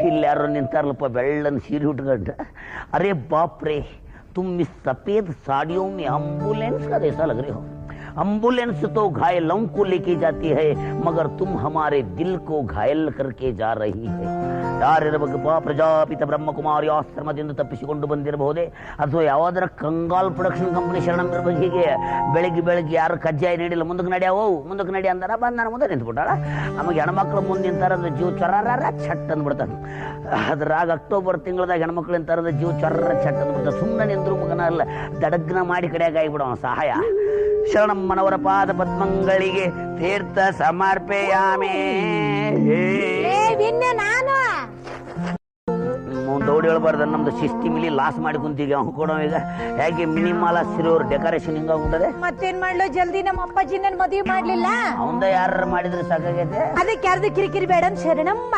ಇಲ್ಲಿ ಯಾರು ನಿಂತಾರಲ್ಲಪ್ಪ ಬೆಳ್ಳನ್ ಸೀರೆ ಉಟ್ಕೊಂಡ. अरे बाप रे, तुम इस सफेद साड़ियों में एम्बुलेंस का जैसा लग रहे हो. एम्बुलेंस तो घायलों को लेके जाती है, मगर तुम हमारे दिल को घायल करके जा रही है. ಯಾರಿರಬೇಕಪ್ಪ? ಪ್ರಜಾಪಿತ ಬ್ರಹ್ಮಕುಮಾರಿ ಆಶ್ರಮದಿಂದ ತಪ್ಪಿಸಿಕೊಂಡು ಬಂದಿರಬಹುದೇ, ಅಥವಾ ಯಾವುದರ ಕಂಗಾಲ್ ಪ್ರೊಡಕ್ಷನ್ ಕಂಪನಿ ಶರಣಂ ಇರಬೇಕು. ಹೀಗೆ ಬೆಳಗ್ಗೆ ಯಾರು ಕಜ್ಜಾಯ ನೀಡಿಲ್ಲ, ಮುಂದಕ್ಕೆ ನಡ್ಯಾವು ಮುಂದಕ್ಕೆ ನಡಿ ಅಂದಾರ, ಬಂದು ನಾನು ಮುಂದೆ ನಿಂತ್ಬಿಟ್ಟಾಳ. ನಮಗೆ ಹೆಣ್ಮಕ್ಳು ಮುಂದೆ ನಿಂತಾರಂದ್ರೆ ಜೀವ ಚೊರ್ರ ಛಟ್ ಅಂದ್ಬಿಡ್ತಾನೆ. ಅದ್ರಾಗ ಅಕ್ಟೋಬರ್ ತಿಂಗಳದಾಗ ಹೆಣ್ಮಕ್ಳು ನಿಂತಾರಂದ್ರೆ ಜೀವ ಚೊರ್ರ ಛಟ್ ಅಂದ್ಬಿಡ್ತಾನೆ. ಸುಮ್ಮನೆ ನಿಂದ್ರು ಮಗನ ಅಲ್ಲ, ದಡಗ್ನ ಮಾಡಿ ಕಡೆಯಾಗ ಆಗಿಬಿಡೋ ಸಹಾಯ. ಶರಣಮ್ಮನವರ ಪಾದ ಪದ್ಮಗಳಿಗೆ ತೀರ್ಥ ಸಮರ್ಪೆಯಾಮೇ. ನಾನು ದೌಡಿ ಹೇಳ್ಬಾರ್ದ, ನಮ್ದು ಶಿಸ್ತಿ ಮಿಲಿ ಲಾಸ್ ಮಾಡಿ ಕುಂತೀವಿ. ಅವ್ನು ಕೊಡೋ ಈಗ ಹೇಗೆ ಮಿನಿಮಲ್ ಸಿರೋರ್ ಡೆಕೋರೇಷನ್ ಹಿಂಗಾಗ್ಬಿಟ್ಟದೆ. ಮತ್ತೇನ್ ಮಾಡ್ಲು, ಜಲ್ದಿ ನಮ್ಮ ಅಪ್ಪಾಜಿ ನನ್ ಮದುವೆ ಮಾಡ್ಲಿಲ್ಲ. ಅವಂದ ಯಾರು ಮಾಡಿದ್ರೆ ಸಾಕಾಗೈತೆ. ಅದಕ್ಕೆ ಯಾರ್ದು ಕಿರಿಕಿರಿ ಬೇಡ ಶರಣಮ್ಮ.